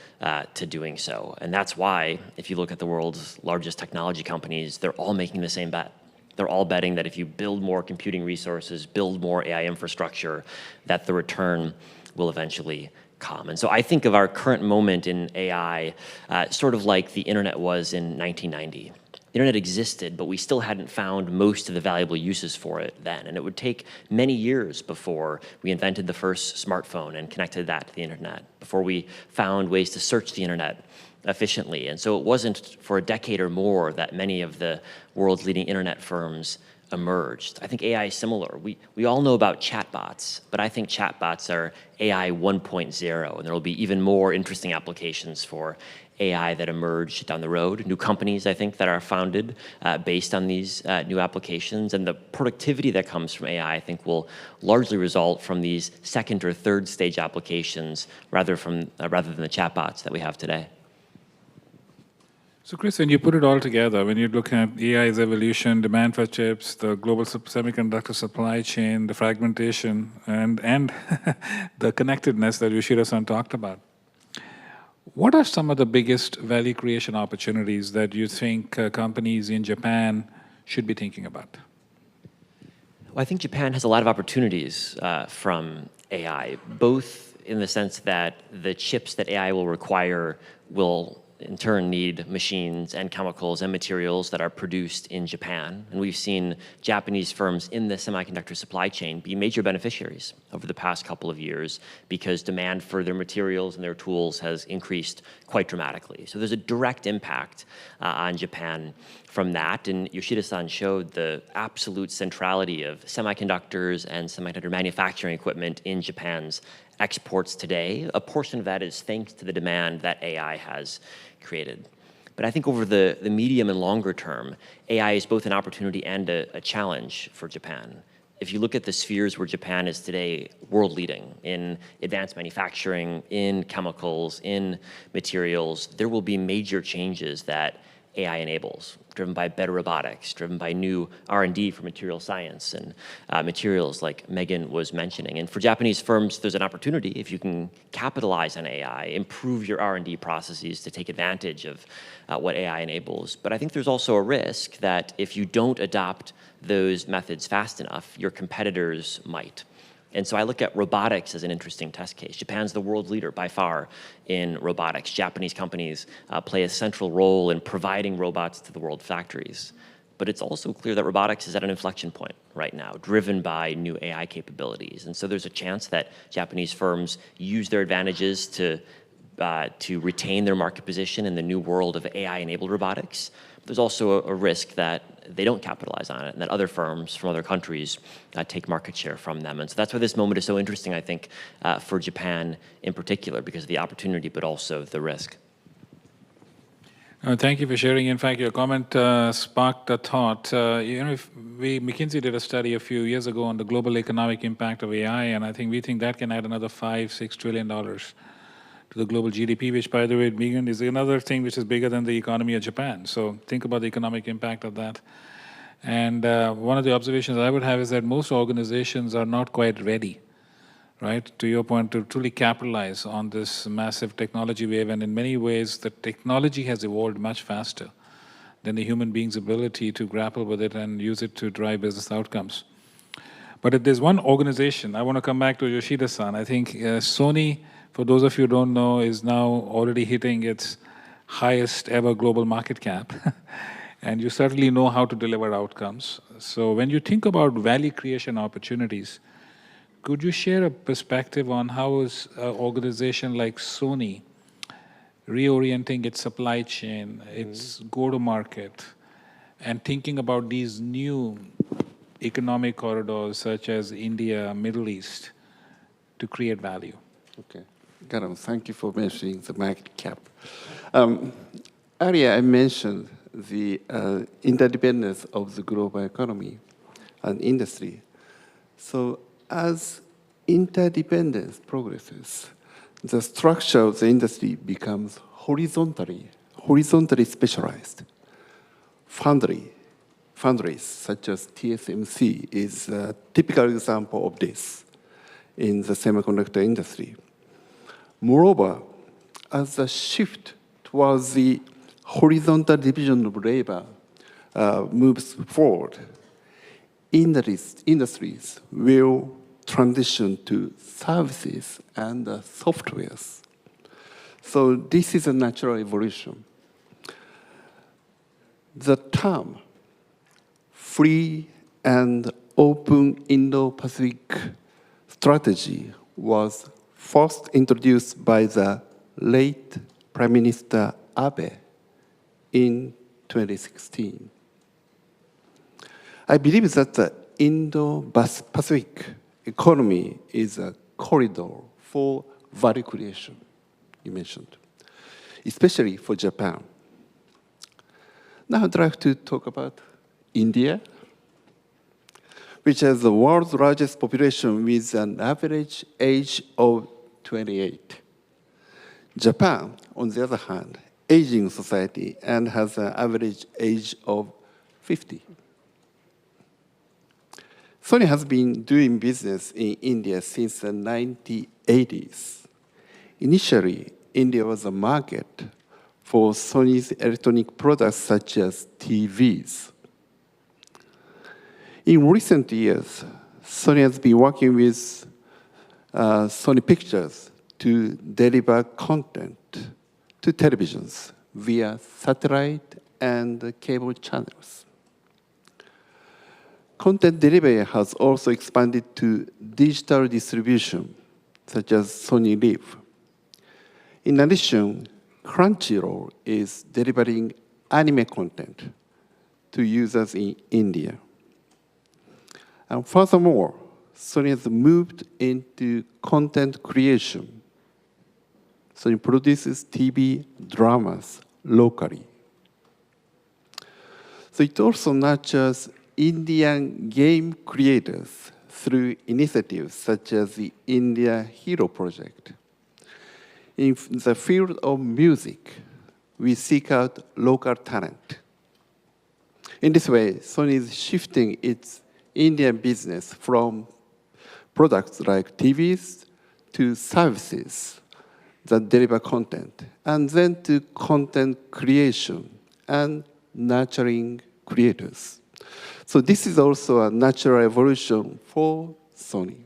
to doing so. And that's why, if you look at the world's largest technology companies, they're all making the same bet. They're all betting that if you build more computing resources, build more AI infrastructure, that the return will eventually come. And so I think of our current moment in AI sort of like the internet was in 1990. The internet existed, but we still hadn't found most of the valuable uses for it then. And it would take many years before we invented the first smartphone and connected that to the internet, before we found ways to search the internet efficiently. And so it wasn't for a decade or more that many of the world's leading internet firms emerged. I think AI is similar. We all know about chatbots, but I think chatbots are AI 1.0, and there will be even more interesting applications for AI that emerge down the road. New companies, I think, that are founded based on these new applications, and the productivity that comes from AI, I think, will largely result from these second or third stage applications rather than the chatbots that we have today.
So Chris, when you put it all together, when you look at AI's evolution, demand for chips, the global semiconductor supply chain, the fragmentation, and the connectedness that Yoshida-san talked about, what are some of the biggest value creation opportunities that you think companies in Japan should be thinking about?
Well, I think Japan has a lot of opportunities from AI, both in the sense that the chips that AI will require will in turn need machines and chemicals and materials that are produced in Japan. And we've seen Japanese firms in the semiconductor supply chain be major beneficiaries over the past couple of years because demand for their materials and their tools has increased quite dramatically. So there's a direct impact on Japan from that. And Yoshida-san showed the absolute centrality of semiconductors and semiconductor manufacturing equipment in Japan's exports today. A portion of that is thanks to the demand that AI has created. But I think over the medium and longer term, AI is both an opportunity and a challenge for Japan. If you look at the spheres where Japan is today, world leading in advanced manufacturing, in chemicals, in materials, there will be major changes that AI enables, driven by better robotics, driven by new R&D for material science and materials like Meghan was mentioning. And for Japanese firms, there's an opportunity if you can capitalize on AI, improve your R&D processes to take advantage of what AI enables. But I think there's also a risk that if you don't adopt those methods fast enough, your competitors might. And so I look at robotics as an interesting test case. Japan's the world leader by far in robotics. Japanese companies play a central role in providing robots to the world factories. But it's also clear that robotics is at an inflection point right now, driven by new AI capabilities. And so there's a chance that Japanese firms use their advantages to retain their market position in the new world of AI-enabled robotics. There's also a risk that they don't capitalize on it and that other firms from other countries take market share from them. And so that's why this moment is so interesting, I think, for Japan in particular, because of the opportunity, but also the risk.
Thank you for sharing. In fact, your comment sparked a thought. McKinsey did a study a few years ago on the global economic impact of AI, and I think we think that can add another $5–6 trillion to the global GDP, which, by the way, Meghan, is another thing which is bigger than the economy of Japan. So think about the economic impact of that. And one of the observations I would have is that most organizations are not quite ready, right, to your point, to truly capitalize on this massive technology wave. And in many ways, the technology has evolved much faster than the human being's ability to grapple with it and use it to drive business outcomes. But if there's one organization, I want to come back to Yoshida-san. I think Sony, for those of you who don't know, is now already hitting its highest ever global market cap. And you certainly know how to deliver outcomes. So when you think about value creation opportunities, could you share a perspective on how is an organization like Sony reorienting its supply chain, its go-to-market, and thinking about these new economic corridors such as India, Middle East, to create value.
Okay. Gautam, thank you for mentioning the market cap. Earlier, I mentioned the interdependence of the global economy and industry. So as interdependence progresses, the structure of the industry becomes horizontally specialized. Foundries such as TSMC is a typical example of this in the semiconductor industry. Moreover, as the shift towards the horizontal division of labor moves forward, industries will transition to services and softwares. So this is a natural evolution. The term free and open Indo-Pacific strategy was first introduced by the late Prime Minister Abe in 2016. I believe that the Indo-Pacific economy is a corridor for value creation, you mentioned, especially for Japan. Now I'd like to talk about India, which has the world's largest population with an average age of 28. Japan, on the other hand, aging society and has an average age of 50. Sony has been doing business in India since the 1980s. Initially, India was a market for Sony's electronic products such as TVs. In recent years, Sony has been working with Sony Pictures to deliver content to televisions via satellite and cable channels. Content delivery has also expanded to digital distribution, such as Sony Live. In addition, Crunchyroll is delivering anime content to users in India. And furthermore, Sony has moved into content creation. Sony produces TV dramas locally. So it also nurtures Indian game creators through initiatives such as the India Hero Project. In the field of music, we seek out local talent. In this way, Sony is shifting its Indian business from products like TVs to services that deliver content, and then to content creation and nurturing creators. So this is also a natural evolution for Sony.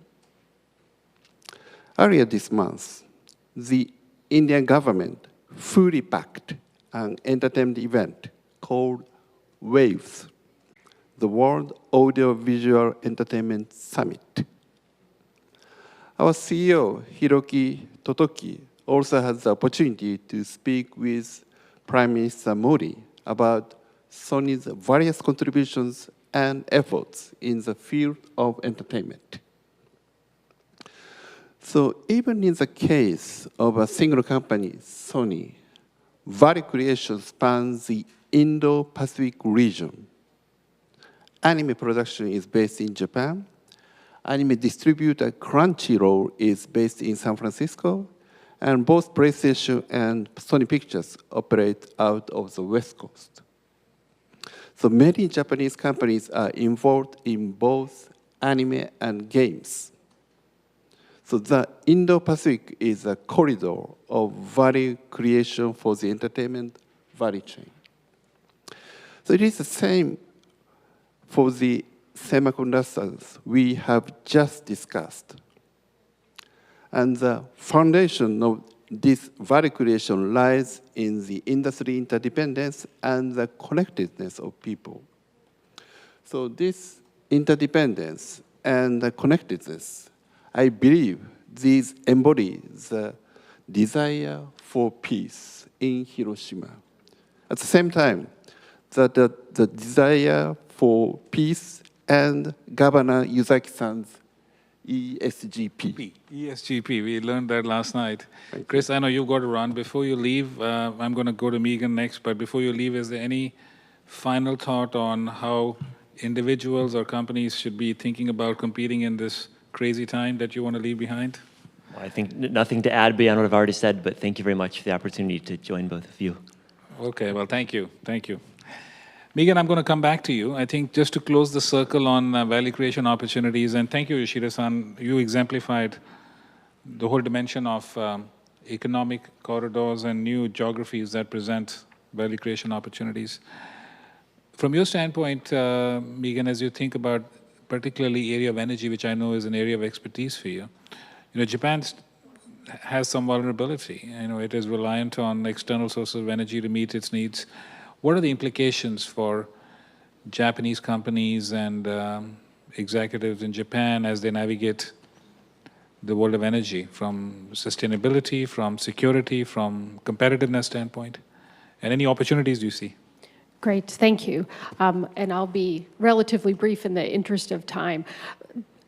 Earlier this month, the Indian government fully backed an entertainment event called WAVES, the World Audiovisual Entertainment Summit. Our CEO, Hiroki Totoki, also has the opportunity to speak with Prime Minister Modi about Sony's various contributions and efforts in the field of entertainment. So even in the case of a single company, Sony, value creation spans the Indo-Pacific region. Anime production is based in Japan. Anime distributor Crunchyroll is based in San Francisco, and both PlayStation and Sony Pictures operate out of the West Coast. So many Japanese companies are involved in both anime and games. So the Indo-Pacific is a corridor of value creation for the entertainment value chain. So it is the same for the semiconductors we have just discussed. And the foundation of this value creation lies in the industry interdependence and the connectedness of people. So this interdependence and the connectedness, I believe these embody the desire for peace in Hiroshima. At the same time, the desire for peace and Governor Yuzaki-san's ESGP.
ESGP, we learned that last night. Chris, I know you've got to run. Before you leave, I'm going to go to Meghan next, but before you leave, is there any final thought on how individuals or companies should be thinking about competing in this crazy time that you want to leave behind?
Well, I think nothing to add beyond what I've already said, but thank you very much for the opportunity to join both of you.
Okay, well, thank you. Thank you. Meghan, I'm going to come back to you. I think just to close the circle on value creation opportunities, and thank you, Yoshida-san. You exemplified the whole dimension of economic corridors and new geographies that present value creation opportunities. From your standpoint, Meghan, as you think about particularly area of energy, which I know is an area of expertise for you, Japan has some vulnerability. It is reliant on external sources of energy to meet its needs. What are the implications for Japanese companies and executives in Japan as they navigate the world of energy from sustainability, from security, from competitiveness standpoint? And any opportunities do you see?
Great, thank you. And I'll be relatively brief in the interest of time.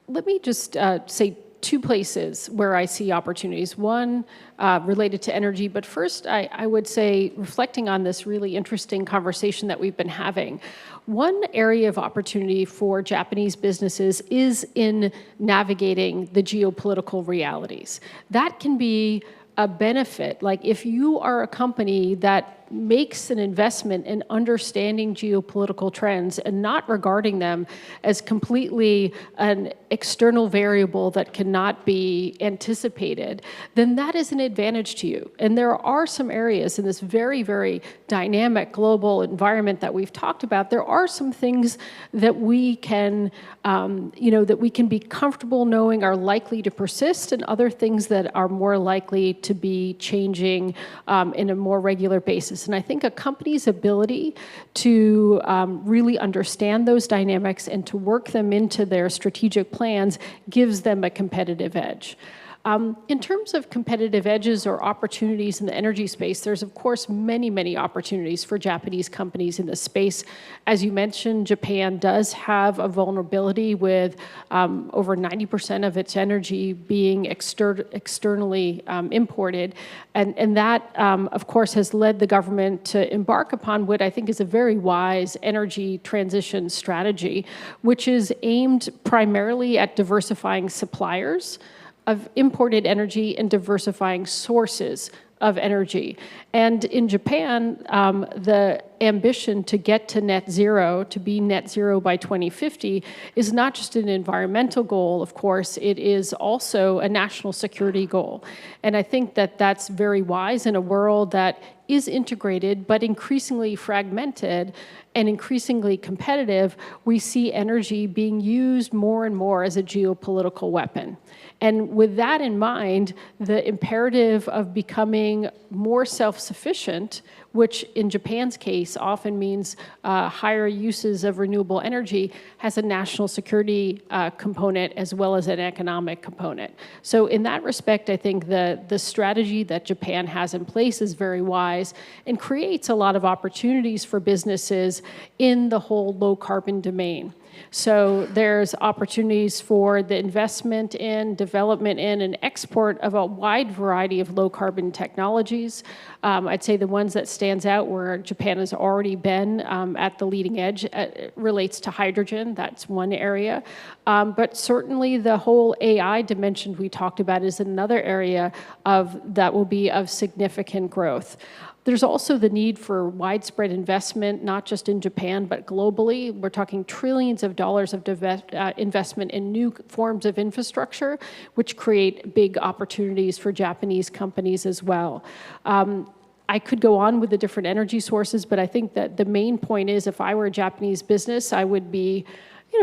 Let me just say two places where I see opportunities. One related to energy, but first I would say, reflecting on this really interesting conversation that we've been having, one area of opportunity for Japanese businesses is in navigating the geopolitical realities. That can be a benefit. Like if you are a company that makes an investment in understanding geopolitical trends and not regarding them as completely an external variable that cannot be anticipated, then that is an advantage to you. And there are some areas in this very, very dynamic global environment that we've talked about, there are some things that we can, that we can be comfortable knowing are likely to persist, and other things that are more likely to be changing in a more regular basis. And I think a company's ability to really understand those dynamics and to work them into their strategic plans gives them a competitive edge. In terms of competitive edges or opportunities in the energy space, there's of course many, many opportunities for Japanese companies in this space. As you mentioned, Japan does have a vulnerability with over 90% of its energy being externally imported. And that, of course, has led the government to embark upon what I think is a very wise energy transition strategy, which is aimed primarily at diversifying suppliers of imported energy and diversifying sources of energy. And in Japan, the ambition to get to net zero, to be net zero by 2050, is not just an environmental goal, of course, it is also a national security goal. And I think that that's very wise in a world that is integrated but increasingly fragmented and increasingly competitive. We see energy being used more and more as a geopolitical weapon. And with that in mind, the imperative of becoming more self-sufficient, which in Japan's case often means higher uses of renewable energy, has a national security component as well as an economic component. So in that respect, I think the strategy that Japan has in place is very wise and creates a lot of opportunities for businesses in the whole low-carbon domain. So there's opportunities for the investment in, development in, and export of a wide variety of low-carbon technologies. I'd say the ones that stands out where Japan has already been at the leading edge relates to hydrogen. That's one area. But certainly the whole AI dimension we talked about is another area that will be of significant growth. There's also the need for widespread investment, not just in Japan, but globally. We're talking trillions of dollars of investment in new forms of infrastructure, which create big opportunities for Japanese companies as well. I could go on with the different energy sources, but I think that the main point is, if I were a Japanese business, I would be,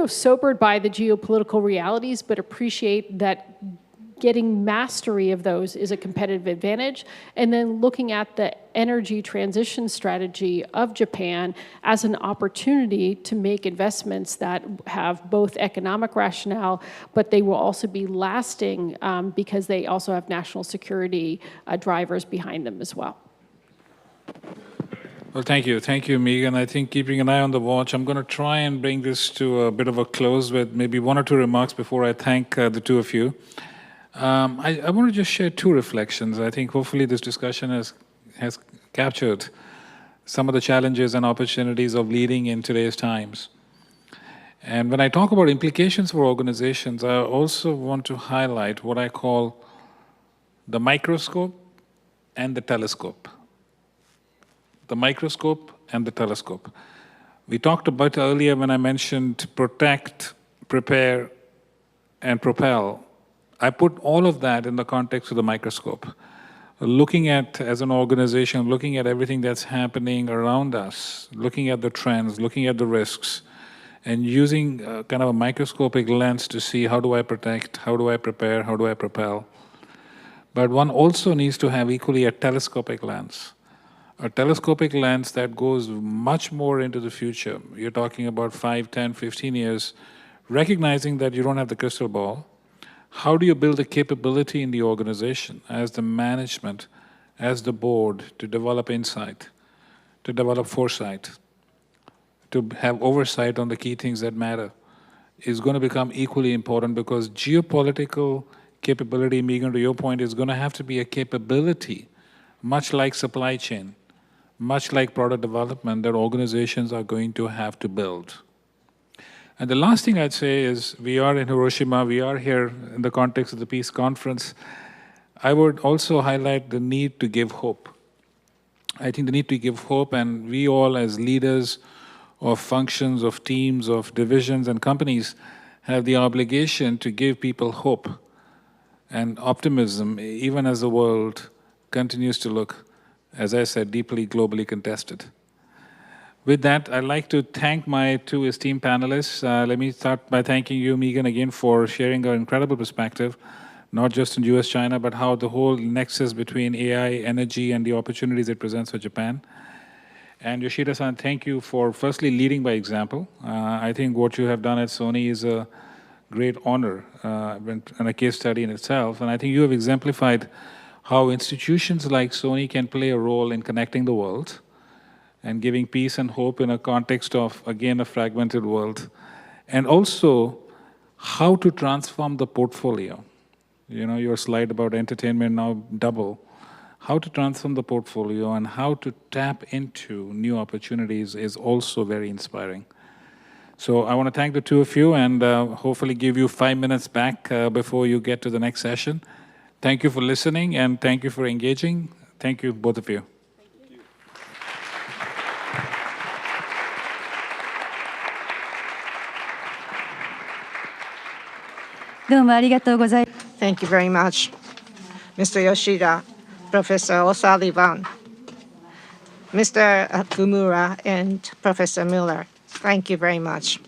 sobered by the geopolitical realities, but appreciate that getting mastery of those is a competitive advantage, and then looking at the energy transition strategy of Japan as an opportunity to make investments that have both economic rationale, but they will also be lasting because they also have national security drivers behind them as well.
Well, thank you. Thank you, Meghan. I think keeping an eye on the watch, I'm going to try and bring this to a bit of a close with maybe one or two remarks before I thank the two of you. I want to just share two reflections. I think hopefully this discussion has captured some of the challenges and opportunities of leading in today's times. And when I talk about implications for organizations, I also want to highlight what I call the microscope and the telescope. The microscope and the telescope. We talked about earlier when I mentioned protect, prepare, and propel. I put all of that in the context of the microscope. Looking at, as an organization, looking at everything that's happening around us, looking at the trends, looking at the risks, and using kind of a microscopic lens to see how do I protect, how do I prepare, how do I propel. But one also needs to have equally a telescopic lens. A telescopic lens that goes much more into the future. You're talking about 5, 10, 15 years, recognizing that you don't have the crystal ball. How do you build a capability in the organization as the management, as the board, to develop insight, to develop foresight, to have oversight on the key things that matter, is going to become equally important because geopolitical capability, Meghan, to your point, is going to have to be a capability, much like supply chain, much like product development, that organizations are going to have to build. And the last thing I'd say is, we are in Hiroshima, we are here in the context of the peace conference. I would also highlight the need to give hope. I think the need to give hope, and we all as leaders of functions, of teams, of divisions and companies have the obligation to give people hope and optimism, even as the world continues to look, as I said, deeply globally contested. With that, I'd like to thank my two esteemed panelists. Let me start by thanking you, Meghan, again for sharing your incredible perspective, not just in US-China, but how the whole nexus between AI, energy, and the opportunities it presents for Japan. And Yoshida-san, thank you for firstly leading by example. I think what you have done at Sony is a great honor and a case study in itself. And I think you have exemplified how institutions like Sony can play a role in connecting the world and giving peace and hope in a context of, again, a fragmented world. And also, how to transform the portfolio. You know, your slide about entertainment now double. How to transform the portfolio and how to tap into new opportunities is also very inspiring. So I want to thank the two of you and hopefully give you 5 minutes back before you get to the next session. Thank you for listening and thank you for engaging. Thank you, both of you.
Thank you very much, Mr. Yoshida, Professor O'Sullivan, Mr. KUMRA, and Professor Miller. Thank you very much.